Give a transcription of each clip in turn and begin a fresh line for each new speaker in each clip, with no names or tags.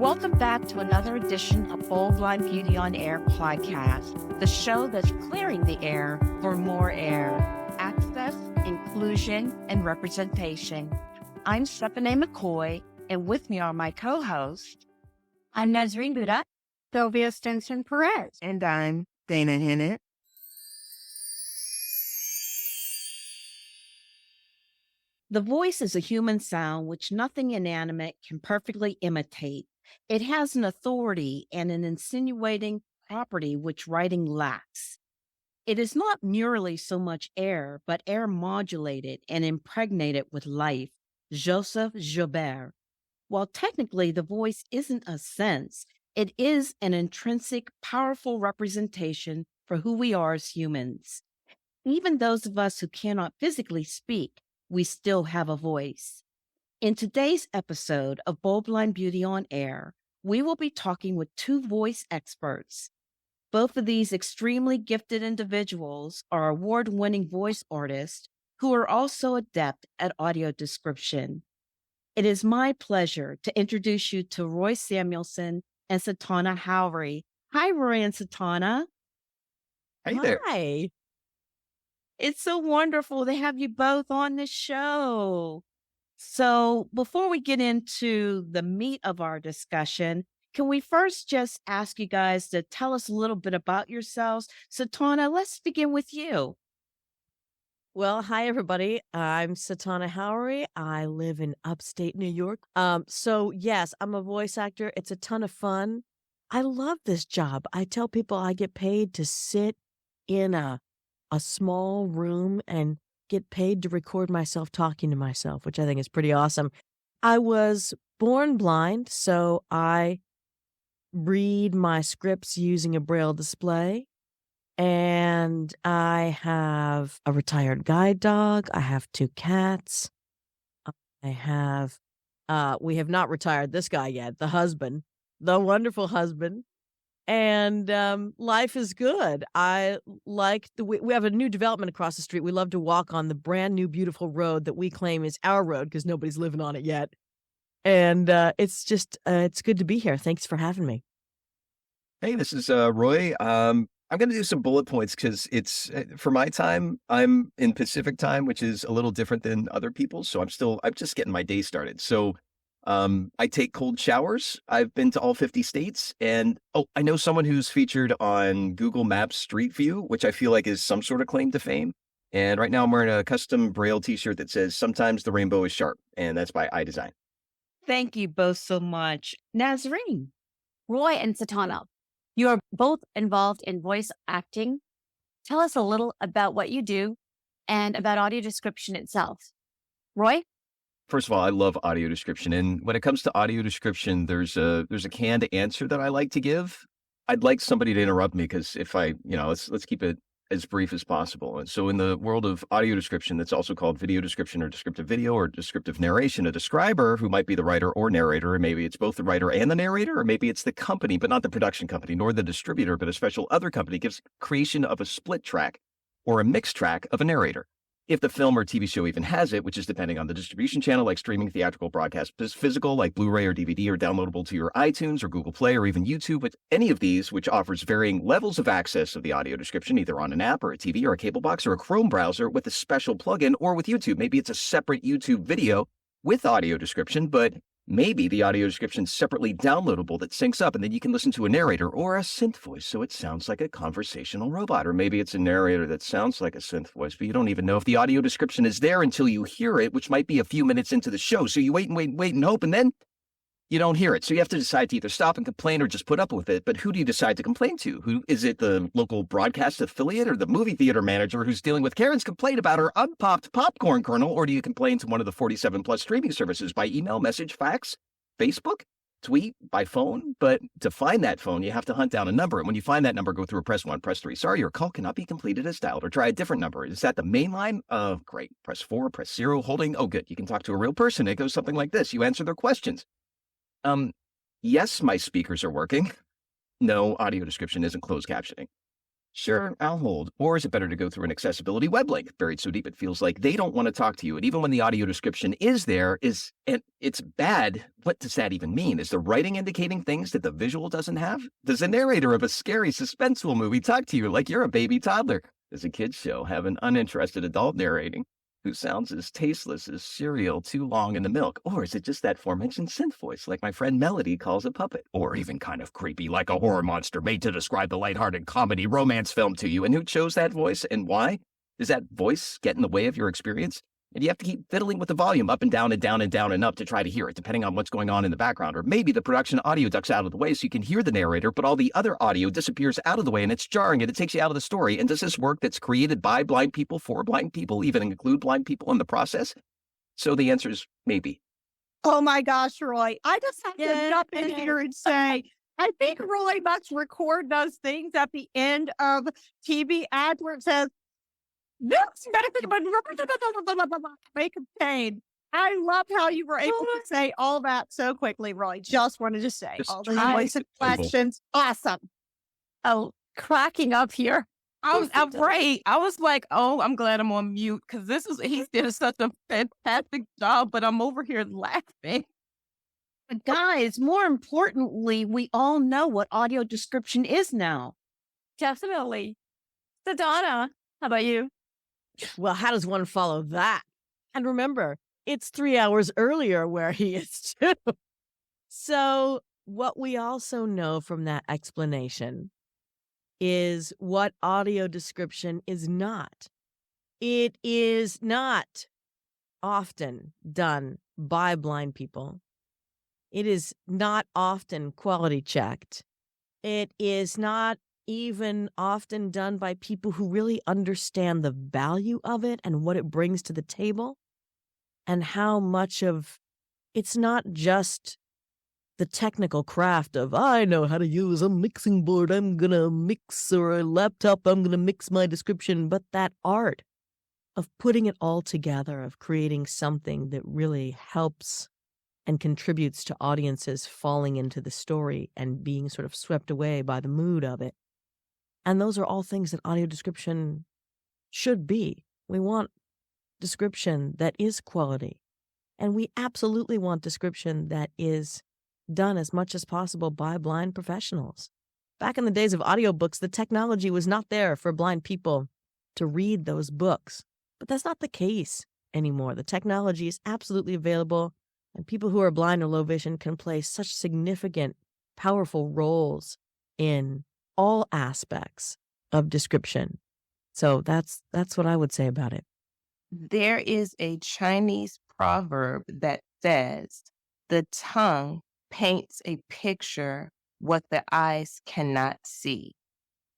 Welcome back to another edition of Bold Blind Beauty on Air podcast, the show that's clearing the air for more air, access, inclusion, and representation. I'm Stephanie McCoy, and with me are my co-hosts.
I'm Nazreen Buda.
Sylvia Stinson Perez.
And I'm Dana Hennett.
The voice is a human sound which nothing inanimate can perfectly imitate. It has an authority and an insinuating property which writing lacks. It is not merely so much air, but air modulated and impregnated with life. Joseph Joubert. While technically the voice isn't a sense, it is an intrinsic, powerful representation for who we are as humans. Even those of us who cannot physically speak, we still have a voice. In today's episode of Bold Blind Beauty on Air, we will be talking with two voice experts. Both of these extremely gifted individuals are award-winning voice artists who are also adept at audio description. It is my pleasure to introduce you to Roy Samuelson and Satauna Howery. Hi, Roy and Satauna.
Hey there.
Hi. It's so wonderful to have you both on the show. So before we get into the meat of our discussion, can we first just ask you guys to tell us a little bit about yourselves? Satauna, let's begin with you.
Well, hi, everybody. I'm Satauna Roy. I live in upstate New York. So yes, I'm a voice actor. It's a ton of fun. I love this job. I tell people I get paid to sit in a small room and get paid to record myself talking to myself, which I think is pretty awesome. I was born blind, so I read my scripts using a Braille display. And I have a retired guide dog. I have 2 cats. We have not retired this guy yet, the husband, the wonderful husband. And life is good. I like we have a new development across the street. We love to walk on the brand new, beautiful road that we claim is our road because nobody's living on it yet. And it's just, it's good to be here. Thanks for having me.
Hey, this is Roy. I'm going to do some bullet points because it's for my time. I'm in Pacific time, which is a little different than other people's. So I'm just getting my day started. So I take cold showers. I've been to all 50 states. And I know someone who's featured on Google Maps Street View, which I feel like is some sort of claim to fame. And right now I'm wearing a custom Braille t-shirt that says, "Sometimes the rainbow is sharp." And that's by iDesign.
Thank you both so much. Nazreen.
Roy and Satauna, you are both involved in voice acting. Tell us a little about what you do and about audio description itself. Roy?
First of all, I love audio description. And when it comes to audio description, there's a canned answer that I like to give. I'd like somebody to interrupt me because if let's keep it as brief as possible. And so in the world of audio description, that's also called video description or descriptive video or descriptive narration, a describer who might be the writer or narrator, or maybe it's both the writer and the narrator, or maybe it's the company, but not the production company, nor the distributor, but a special other company gives creation of a split track or a mixed track of a narrator. If the film or TV show even has it, which is depending on the distribution channel, like streaming, theatrical, broadcast, physical, like Blu-ray or DVD, or downloadable to your iTunes or Google Play or even YouTube, with any of these, which offers varying levels of access of the audio description, either on an app or a TV or a cable box or a Chrome browser with a special plugin, or with YouTube. Maybe it's a separate YouTube video with audio description, but maybe the audio description is separately downloadable that syncs up, and then you can listen to a narrator or a synth voice, so it sounds like a conversational robot. Or maybe it's a narrator that sounds like a synth voice, but you don't even know if the audio description is there until you hear it, which might be a few minutes into the show. So you wait and hope, and then you don't hear it. So you have to decide to either stop and complain or just put up with it. But who do you decide to complain to? Who is it? The local broadcast affiliate or the movie theater manager who's dealing with Karen's complaint about her unpopped popcorn kernel? Or do you complain to one of the 47 plus streaming services by email, message, fax, Facebook, tweet, by phone? But to find that phone, you have to hunt down a number. And when you find that number, go through a press 1, press 3. Sorry, your call cannot be completed as dialed, or try a different number. Is that the main line? Great. Press 4, press 0, holding. Oh, good. You can talk to a real person. It goes something like this. You answer their questions. Yes, my speakers are working. No, audio description isn't closed captioning. Sure, I'll hold. Or is it better to go through an accessibility web link buried so deep it feels like they don't want to talk to you? And even when the audio description is there, and it's bad, what does that even mean? Is the writing indicating things that the visual doesn't have? Does the narrator of a scary, suspenseful movie talk to you like you're a baby toddler? Does a kid's show have an uninterested adult narrating who sounds as tasteless as cereal too long in the milk? Or is it just that aforementioned synth voice like my friend Melody calls a puppet? Or even kind of creepy like a horror monster made to describe the lighthearted comedy romance film to you? And who chose that voice and why? Does that voice get in the way of your experience? And you have to keep fiddling with the volume up and down and down and down and up to try to hear it, depending on what's going on in the background. Or maybe the production audio ducks out of the way so you can hear the narrator, but all the other audio disappears out of the way and it's jarring and it takes you out of the story. And does this work that's created by blind people for blind people even include blind people in the process? So the answer is maybe.
Oh my gosh, Roy. I just have to jump in here and say, I think Roy must record those things at the end of TV ads where it says, this medicine may contain. I love how you were able to say all that so quickly, Roy. Just wanted to say
Just
all those
trying
voice
to be able.
inflections. Awesome.
Oh, cracking up here.
I'm great. I was like, oh, I'm glad I'm on mute because he did such a fantastic job, but I'm over here laughing.
But guys, more importantly, we all know what audio description is now.
Definitely. Satauna, how about you?
Well, how does one follow that? And remember, it's 3 hours earlier where he is too. So what we also know from that explanation is what audio description is not. It is not often done by blind people. It is not often quality checked. It is not even often done by people who really understand the value of it and what it brings to the table and how much of it's not just the technical craft of I know how to use a mixing board, I'm going to mix, or a laptop, I'm going to mix my description, but that art of putting it all together, of creating something that really helps and contributes to audiences falling into the story and being sort of swept away by the mood of it. And those are all things that audio description should be. We want description that is quality. And we absolutely want description that is done as much as possible by blind professionals. Back in the days of audiobooks, the technology was not there for blind people to read those books. But that's not the case anymore. The technology is absolutely available, and people who are blind or low vision can play such significant, powerful roles in all aspects of description. So that's what I would say about it.
There is a Chinese proverb that says, the tongue paints a picture what the eyes cannot see.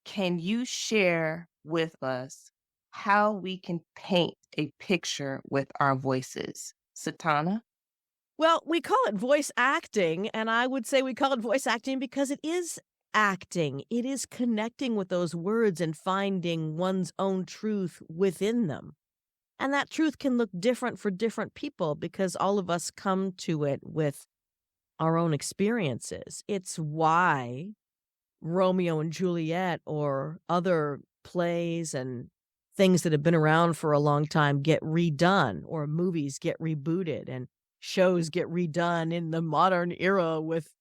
Can you share with us how we can paint a picture with our voices? Satauna?
Well, we call it voice acting, and I would say we call it voice acting because it is acting. It is connecting with those words and finding one's own truth within them. And that truth can look different for different people because all of us come to it with our own experiences. It's why Romeo and Juliet or other plays and things that have been around for a long time get redone, or movies get rebooted and shows get redone in the modern era with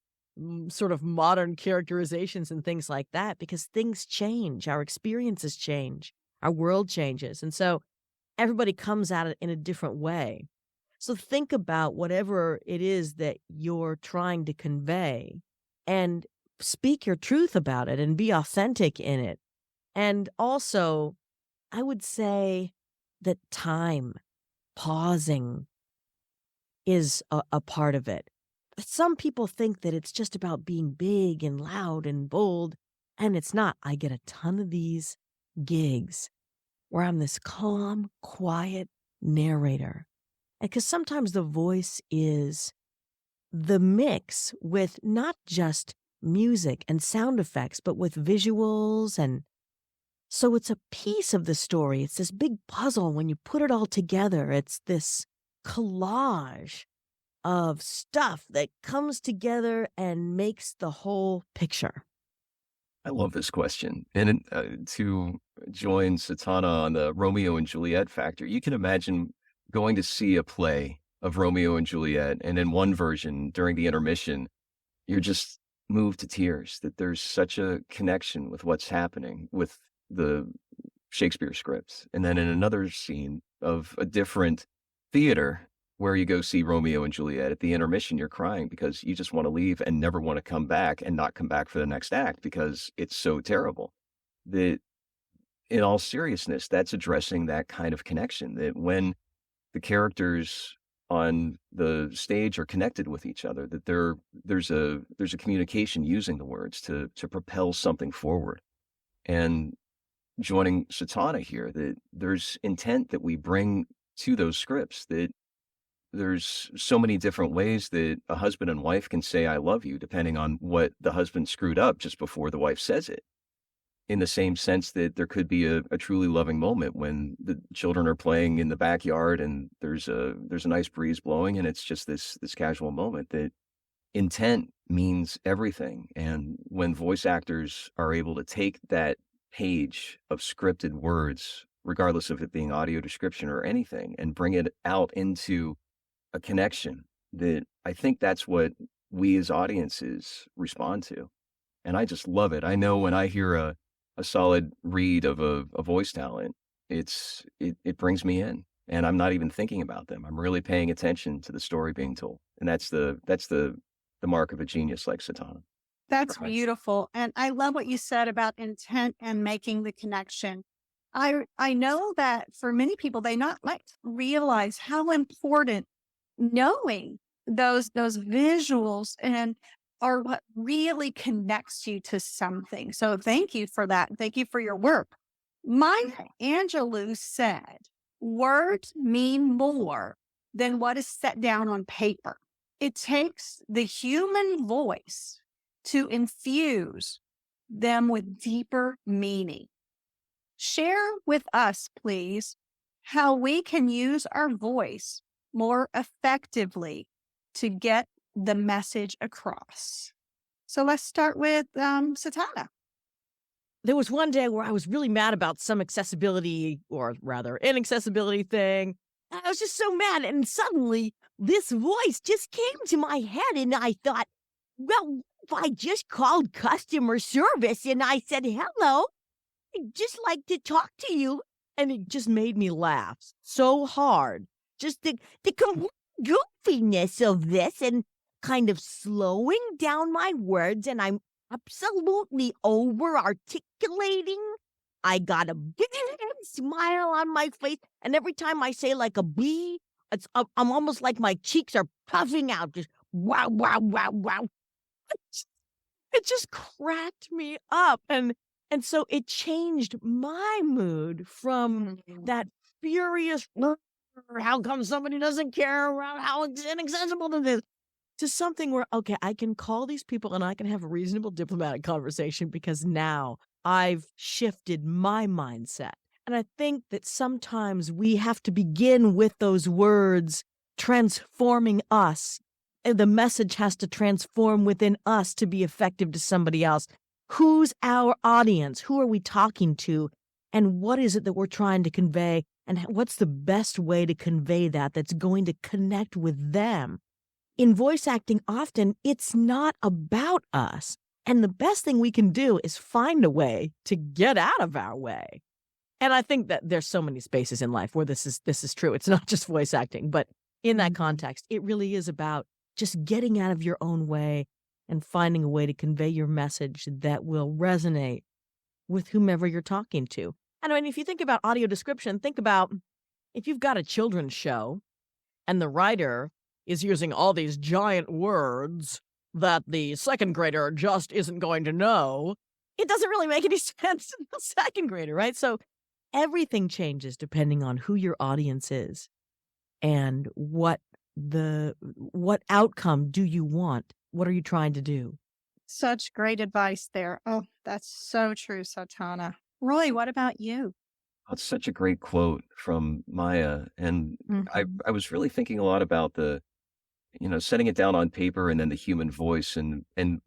sort of modern characterizations and things like that, because things change, our experiences change, our world changes. And so everybody comes at it in a different way. So think about whatever it is that you're trying to convey and speak your truth about it and be authentic in it. And also, I would say that time, pausing, is a part of it. Some people think that it's just about being big and loud and bold, and it's not. I get a ton of these gigs where I'm this calm, quiet narrator. Because sometimes the voice is the mix with not just music and sound effects, but with visuals. And so it's a piece of the story. It's this big puzzle. When you put it all together, it's this collage of stuff that comes together and makes the whole picture.
I love this question. And to join Satana on the Romeo and Juliet factor, you can imagine going to see a play of Romeo and Juliet, and in one version during the intermission, you're just moved to tears that there's such a connection with what's happening with the Shakespeare scripts. And then in another scene of a different theater where you go see Romeo and Juliet, at the intermission, you're crying because you just want to leave and never want to come back and not come back for the next act because it's so terrible. That in all seriousness, that's addressing that kind of connection, that when the characters on the stage are connected with each other, that there's a communication using the words to propel something forward. And joining Satana here, that there's intent that we bring to those scripts, that there's so many different ways that a husband and wife can say I love you, depending on what the husband screwed up just before the wife says it. In the same sense that there could be a truly loving moment when the children are playing in the backyard and there's a nice breeze blowing and it's just this casual moment. That intent means everything. And when voice actors are able to take that page of scripted words, regardless of it being audio description or anything, and bring it out into a connection, that I think that's what we as audiences respond to. And I just love it. I know when I hear a solid read of a voice talent, it brings me in, and I'm not even thinking about them. I'm really paying attention to the story being told. And that's the mark of a genius like Satana.
That's
Right.
beautiful. And I love what you said about intent and making the connection. I know that for many people, they not like to realize how important knowing those visuals and are what really connects you to something. So thank you for that. Thank you for your work. Maya Angelou said, words mean more than what is set down on paper. It takes the human voice to infuse them with deeper meaning. Share with us, please, how we can use our voice more effectively to get the message across. So let's start with Satana.
There was one day where I was really mad about some accessibility, or rather inaccessibility thing. I was just so mad. And suddenly this voice just came to my head. And I thought, well, if I just called customer service and I said, hello, I'd just like to talk to you. And it just made me laugh so hard. Just the complete goofiness of this and kind of slowing down my words. And I'm absolutely over articulating. I got a big smile on my face. And every time I say like a B, I'm almost like my cheeks are puffing out. Just wow, wow, wow, wow. It just cracked me up. And so it changed my mood from that furious, how come somebody doesn't care about how inaccessible it is, to something where, okay, I can call these people and I can have a reasonable diplomatic conversation because now I've shifted my mindset. And I think that sometimes we have to begin with those words transforming us. And the message has to transform within us to be effective to somebody else. Who's our audience? Who are we talking to? And what is it that we're trying to convey? And what's the best way to convey that that's going to connect with them? In voice acting, often it's not about us. And the best thing we can do is find a way to get out of our way. And I think that there's so many spaces in life where this is true. It's not just voice acting, but in that context, it really is about just getting out of your own way and finding a way to convey your message that will resonate with whomever you're talking to. And I mean, if you think about audio description, think about if you've got a children's show and the writer is using all these giant words that the second grader just isn't going to know, it doesn't really make any sense to the second grader, right? So everything changes depending on who your audience is and what outcome do you want? What are you trying to do?
Such great advice there. Oh, that's so true, Satana. Roy, what about you?
It's such a great quote from Maya. And I was really thinking a lot about setting it down on paper and then the human voice and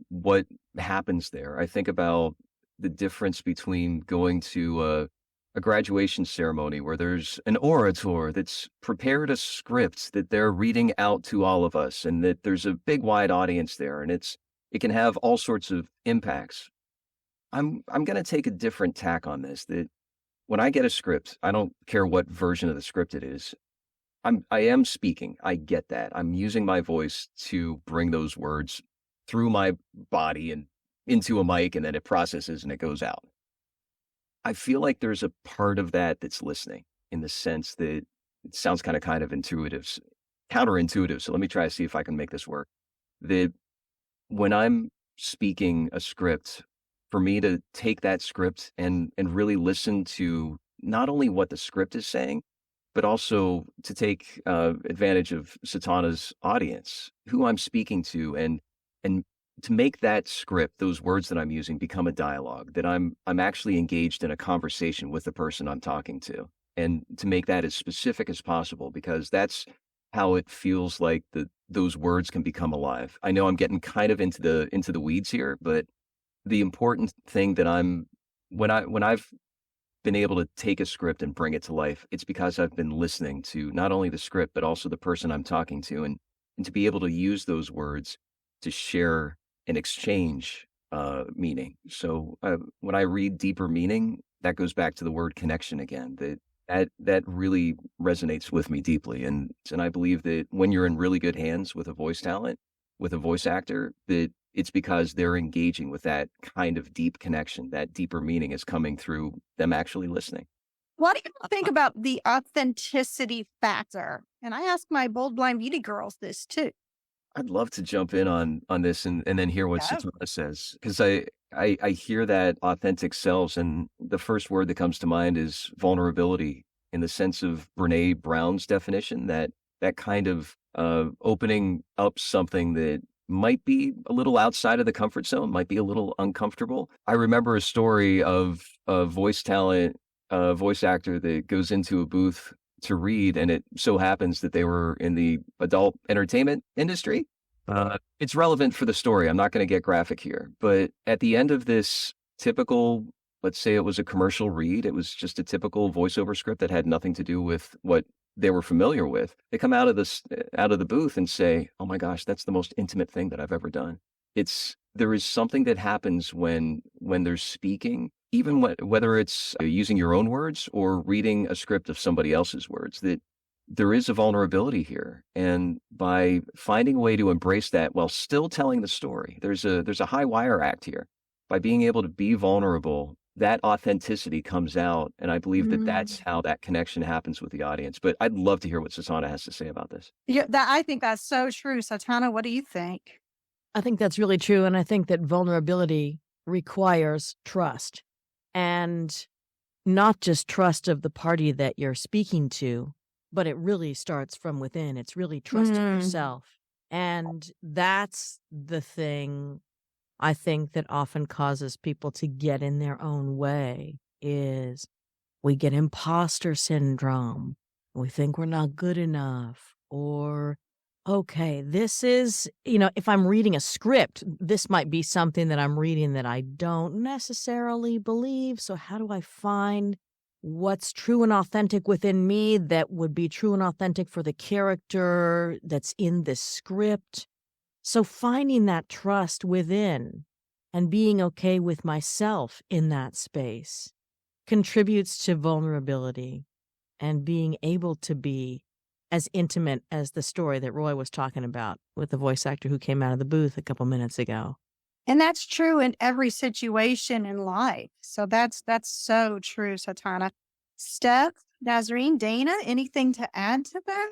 what happens there. I think about the difference between going to a graduation ceremony where there's an orator that's prepared a script that they're reading out to all of us, and that there's a big wide audience there, and it can have all sorts of impacts. I'm going to take a different tack on this. That when I get a script, I don't care what version of the script it is. I am speaking. I get that. I'm using my voice to bring those words through my body and into a mic, and then it processes and it goes out. I feel like there's a part of that that's listening, in the sense that it sounds kind of intuitive, counterintuitive. So let me try to see if I can make this work. That when I'm speaking a script, for me to take that script and really listen to not only what the script is saying, but also to take advantage of Satauna's audience, who I'm speaking to, and to make that script, those words that I'm using, become a dialogue, that I'm actually engaged in a conversation with the person I'm talking to, and to make that as specific as possible, because that's how it feels like those words can become alive. I know I'm getting kind of into the weeds here, but the important thing that when I've been able to take a script and bring it to life, it's because I've been listening to not only the script, but also the person I'm talking to, and to be able to use those words to share and exchange meaning. So when I read deeper meaning, that goes back to the word connection again. That really resonates with me deeply, and I believe that when you're in really good hands with a voice talent, with a voice actor, that it's because they're engaging with that kind of deep connection. That deeper meaning is coming through them actually listening.
What do you think about the authenticity factor? And I ask my Bold Blind Beauty girls this too.
I'd love to jump in on this and then hear what
Yeah.
Satauna says, because I hear that authentic selves, and the first word that comes to mind is vulnerability, in the sense of Brene Brown's definition, that kind of opening up something that might be a little outside of the comfort zone, might be a little uncomfortable. I remember a story of a voice talent, a voice actor that goes into a booth to read, and it so happens that they were in the adult entertainment industry. It's relevant for the story. I'm not going to get graphic here, but at the end of this typical, let's say it was a commercial read, it was just a typical voiceover script that had nothing to do with what they were familiar with. They come out of the booth and say, "Oh my gosh, that's the most intimate thing that I've ever done." There is something that happens when they're speaking, even whether it's using your own words or reading a script of somebody else's words, that there is a vulnerability here. And by finding a way to embrace that while still telling the story, there's a high wire act here. By being able to be vulnerable, that authenticity comes out. And I believe that that's how that connection happens with the audience. But I'd love to hear what Satauna has to say about this.
Yeah, I think that's so true. Satauna, what do you think?
I think that's really true. And I think that vulnerability requires trust, and not just trust of the party that you're speaking to, but it really starts from within. It's really trust in yourself. And that's the thing I think that often causes people to get in their own way, is we get imposter syndrome. We think we're not good enough, or, okay, this is, if I'm reading a script, this might be something that I'm reading that I don't necessarily believe. So how do I find what's true and authentic within me that would be true and authentic for the character that's in this script? So finding that trust within and being okay with myself in that space contributes to vulnerability and being able to be as intimate as the story that Roy was talking about with the voice actor who came out of the booth a couple minutes ago.
And that's true in every situation in life. So that's so true, Satauna. Steph, Nazarene, Dana, anything to add to that?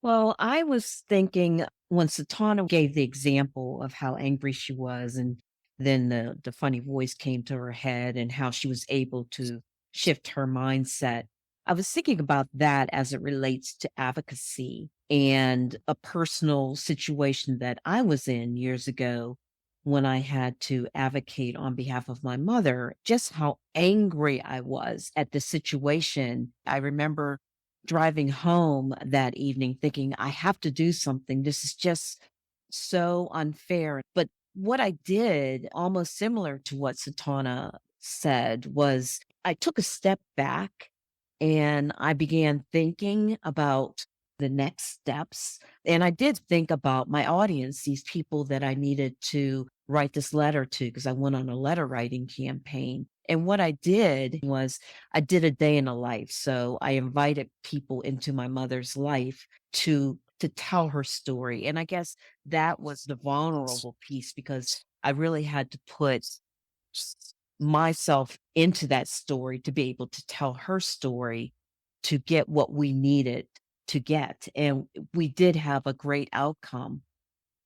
Well, I was thinking when Satauna gave the example of how angry she was, and then the funny voice came to her head and how she was able to shift her mindset. I was thinking about that as it relates to advocacy and a personal situation that I was in years ago when I had to advocate on behalf of my mother, just how angry I was at the situation. I remember driving home that evening thinking, I have to do something. This is just so unfair. But what I did, almost similar to what Satana said, was I took a step back and I began thinking about the next steps. And I did think about my audience, these people that I needed to write this letter to, because I went on a letter writing campaign. And what I did was I did a day in a life. So I invited people into my mother's life to tell her story. And I guess that was the vulnerable piece, because I really had to put myself into that story to be able to tell her story to get what we needed to get. And we did have a great outcome.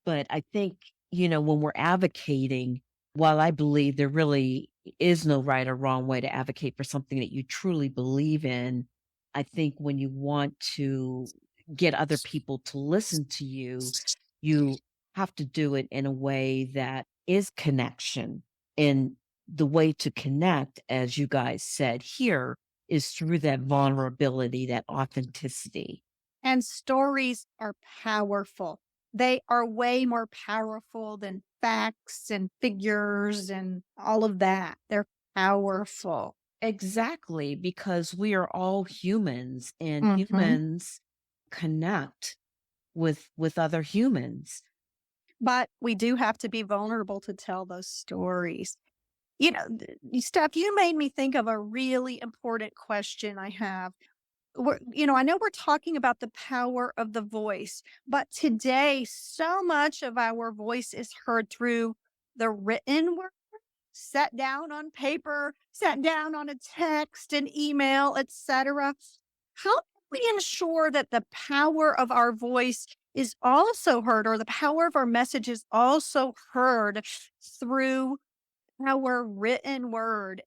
But I think, when we're advocating, while I believe there really is no right or wrong way to advocate for something that you truly believe in, I think when you want to get other people to listen to you, you have to do it in a way that is connection. And the way to connect, as you guys said here, is through that vulnerability, that authenticity.
And stories are powerful. They are way more powerful than facts and figures and all of that. They're powerful.
Exactly, because we are all humans, and
Mhm.
humans connect with other humans.
But we do have to be vulnerable to tell those stories. Steph, you made me think of a really important question I have. I know we're talking about the power of the voice, but today, so much of our voice is heard through the written word, set down on paper, set down on a text, an email, etc. How can we ensure that the power of our voice is also heard, or the power of our message is also heard through our written word?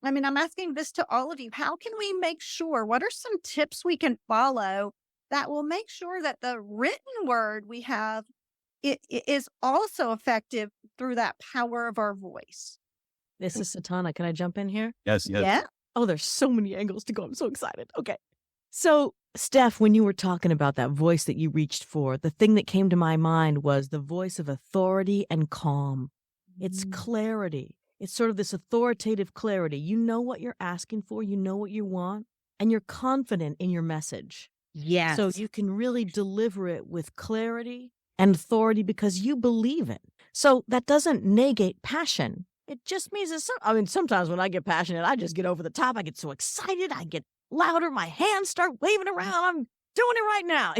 I mean, I'm asking this to all of you. How can we make sure? What are some tips we can follow that will make sure that the written word we have it is also effective through that power of our voice?
This is Satana. Can I jump in here?
Yes, yes.
Yeah.
Oh, there's so many angles to go. I'm so excited. Okay. So, Steph, when you were talking about that voice that you reached for, the thing that came to my mind was the voice of authority and calm. It's clarity. It's sort of this authoritative clarity. You know what you're asking for, you know what you want, and you're confident in your message.
Yes.
So you can really deliver it with clarity and authority because you believe it. So that doesn't negate passion. It just means that sometimes when I get passionate, I just get over the top. I get so excited. I get louder. My hands start waving around. I'm doing it right now.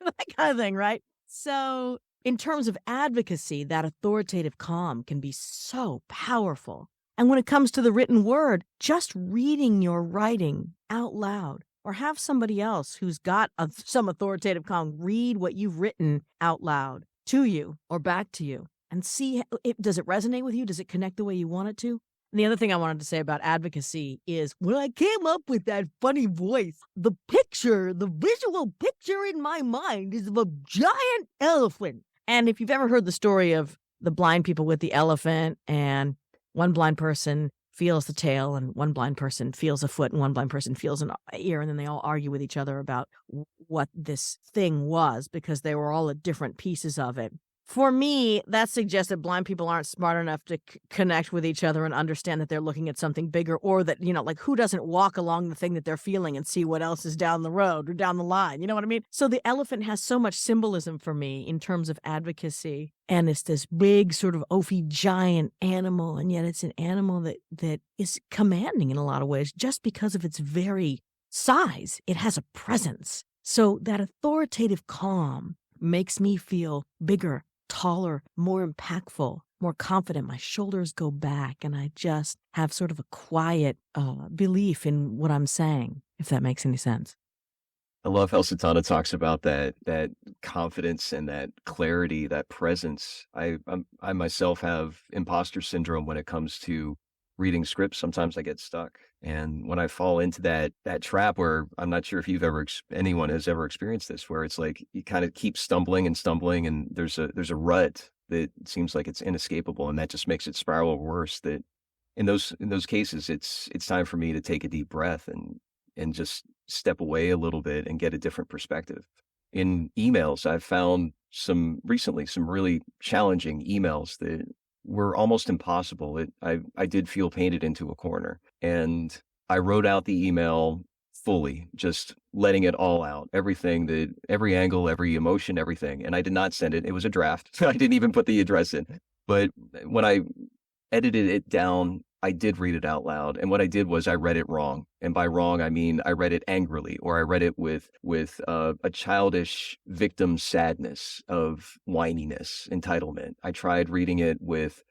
That kind of thing, right? So in terms of advocacy, that authoritative calm can be so powerful. And when it comes to the written word, just reading your writing out loud, or have somebody else who's got some authoritative calm read what you've written out loud to you or back to you, and see, does it resonate with you? Does it connect the way you want it to? And the other thing I wanted to say about advocacy is when I came up with that funny voice, the visual picture in my mind is of a giant elephant. And if you've ever heard the story of the blind people with the elephant, and one blind person feels the tail and one blind person feels a foot and one blind person feels an ear, and then they all argue with each other about what this thing was because they were all at different pieces of it. For me, that suggests that blind people aren't smart enough to connect with each other and understand that they're looking at something bigger, or that, like who doesn't walk along the thing that they're feeling and see what else is down the road or down the line? You know what I mean? So the elephant has so much symbolism for me in terms of advocacy. And it's this big sort of oafy giant animal. And yet it's an animal that is commanding in a lot of ways just because of its very size. It has a presence. So that authoritative calm makes me feel bigger, taller, more impactful, more confident. My shoulders go back and I just have sort of a quiet belief in what I'm saying, if that makes any sense.
I love how Satana talks about that confidence and that clarity, that presence. I myself have imposter syndrome when it comes to reading scripts. Sometimes I get stuck. And when I fall into that trap where I'm not sure if anyone has ever experienced this, where it's like you kind of keep stumbling and there's a rut that seems like it's inescapable, and that just makes it spiral worse. That in those cases, it's time for me to take a deep breath and just step away a little bit and get a different perspective. In emails, I've found some really challenging emails that were almost impossible. I did feel painted into a corner, and I wrote out the email fully, just letting it all out, every angle, every emotion, everything. And I did not send it. It was a draft. I didn't even put the address in. But when I edited it down, I did read it out loud. And what I did was I read it wrong. And by wrong, I mean I read it angrily, or I read it with a childish victim sadness of whininess, entitlement. I tried reading it with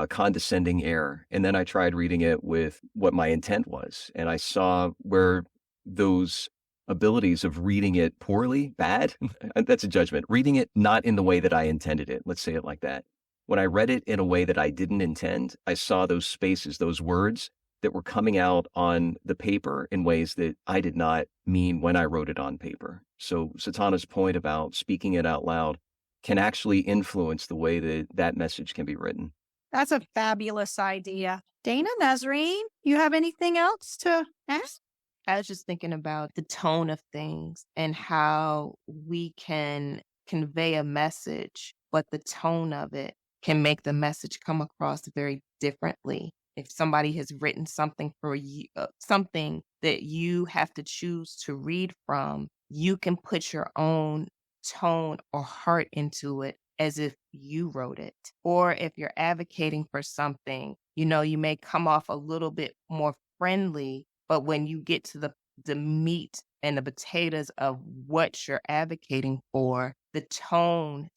condescending air. And then I tried reading it with what my intent was. And I saw where those abilities of reading it poorly, bad, that's a judgment. Reading it not in the way that I intended it. Let's say it like that. When I read it in a way that I didn't intend, I saw those spaces, those words that were coming out on the paper in ways that I did not mean when I wrote it on paper. So Satana's point about speaking it out loud can actually influence the way that that message can be written.
That's a fabulous idea. Dana, Nazreen, you have anything else to ask?
I was just thinking about the tone of things and how we can convey a message, but the tone of it can make the message come across very differently. If somebody has written something for you, something that you have to choose to read from, you can put your own tone or heart into it as if you wrote it. Or if you're advocating for something, you may come off a little bit more friendly, but when you get to the meat and the potatoes of what you're advocating for, the tone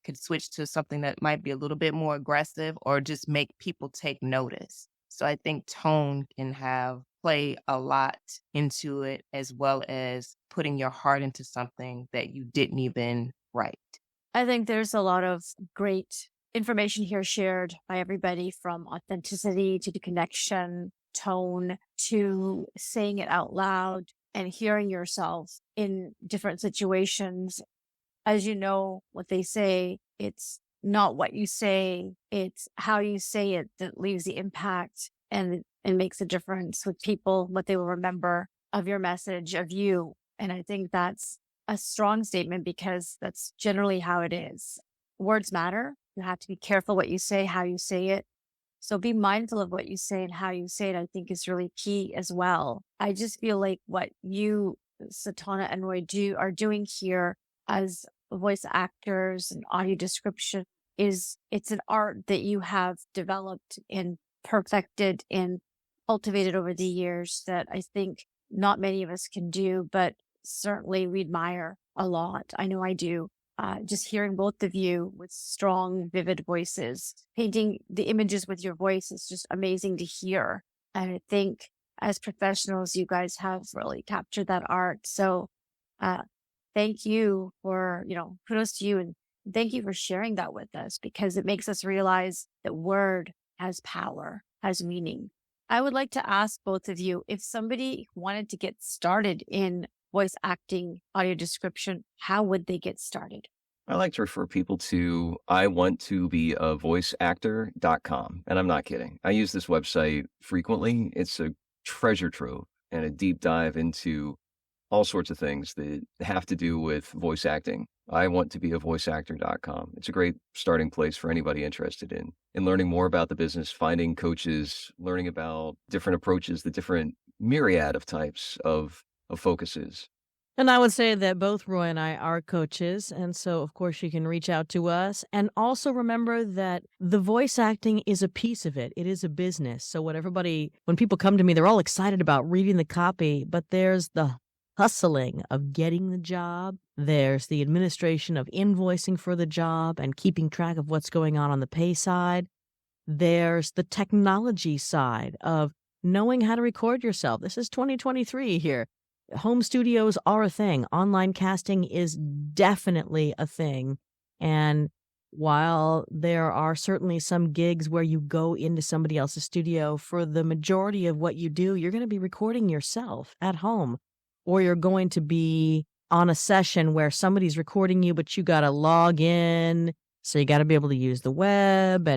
could switch to something that might be a little bit more aggressive or just make people take notice. So I think tone can play a lot into it, as well as putting your heart into something that you didn't even write.
I think there's a lot of great information here shared by everybody, from authenticity to the connection, tone, to saying it out loud and hearing yourself in different situations. As you know, what they say, it's not what you say, it's how you say it that leaves the impact and makes a difference with people, what they will remember of your message, of you. And I think that's a strong statement, because that's generally how it is. Words matter. You have to be careful what you say, how you say it. So be mindful of what you say and how you say it, I think, is really key as well. I just feel like what you, Satauna and Roy, are doing here as voice actors and audio description it's an art that you have developed and perfected and cultivated over the years that I think not many of us can do, but certainly we admire a lot. I know I do. Just hearing both of you with strong, vivid voices, painting the images with your voice is just amazing to hear. And I think as professionals, you guys have really captured that art. So thank you for, kudos to you. And thank you for sharing that with us, because it makes us realize that word has power, has meaning. I would like to ask both of you, if somebody wanted to get started in voice acting, audio description, how would they get started?
I like to refer people to iwanttobeavoiceactor.com. And I'm not kidding. I use this website frequently. It's a treasure trove and a deep dive into all sorts of things that have to do with voice acting. iwanttobeavoiceactor.com. It's a great starting place for anybody interested in learning more about the business, finding coaches, learning about different approaches, the different myriad of types of focuses.
And I would say that both Roy and I are coaches. And so, of course, you can reach out to us. And also remember that the voice acting is a piece of it. It is a business. So when people come to me, they're all excited about reading the copy, but there's the hustling of getting the job. There's the administration of invoicing for the job and keeping track of what's going on the pay side. There's the technology side of knowing how to record yourself. This is 2023 here. Home studios are a thing. Online casting is definitely a thing. And while there are certainly some gigs where you go into somebody else's studio, for the majority of what you do, you're going to be recording yourself at home, or you're going to be on a session where somebody's recording you, but you got to log in. So you got to be able to use the web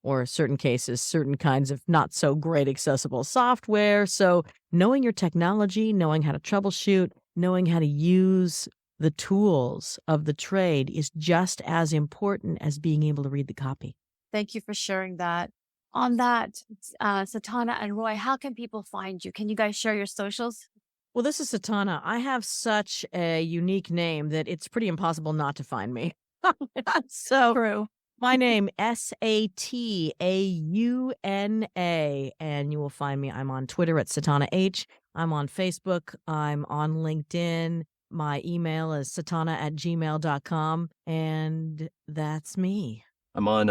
or certain cases, certain kinds of not so great accessible software. So knowing your technology, knowing how to troubleshoot, knowing how to use the tools of the trade is just as important as being able to read the copy.
Thank you for sharing that. On that, Satauna and Roy, how can people find you? Can you guys share your socials?
Well, this is Satauna. I have such a unique name that it's pretty impossible not to find me. So
True.
my name, Satauna, and you will find me. I'm on Twitter at Satauna H. I'm on Facebook. I'm on LinkedIn. My email is satana@gmail.com, and that's me.
I'm on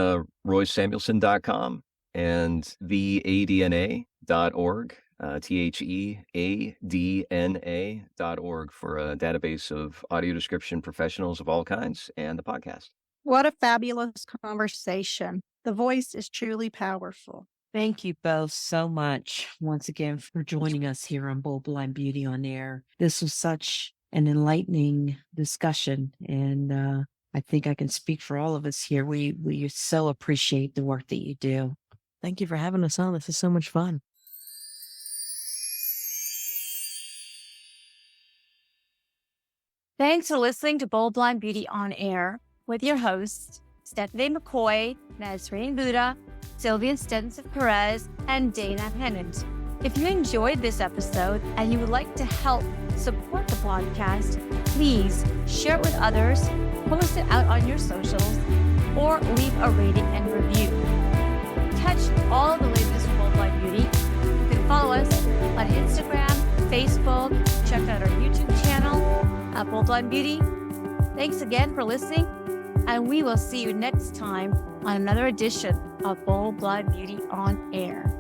roysamuelson.com and theadna.org, theadna.org for a database of audio description professionals of all kinds and the podcast.
What a fabulous conversation. The voice is truly powerful.
Thank you both so much once again for joining us here on Bold Blind Beauty on Air. This was such an enlightening discussion, and I think I can speak for all of us here. We so appreciate the work that you do.
Thank you for having us on. This is so much fun.
Thanks for listening to Bold Blind Beauty on Air with your hosts, Stephanie McCoy, Nazreen Buddha, Sylvia Stenson Perez, and Dana Pennant. If you enjoyed this episode and you would like to help support the podcast, please share it with others, post it out on your socials, or leave a rating and review. To catch all of the latest from Bold Blind Beauty, you can follow us on Instagram, Facebook, check out our YouTube channel at Bold Blind Beauty. Thanks again for listening, and we will see you next time on another edition of Bold Blind Beauty on Air.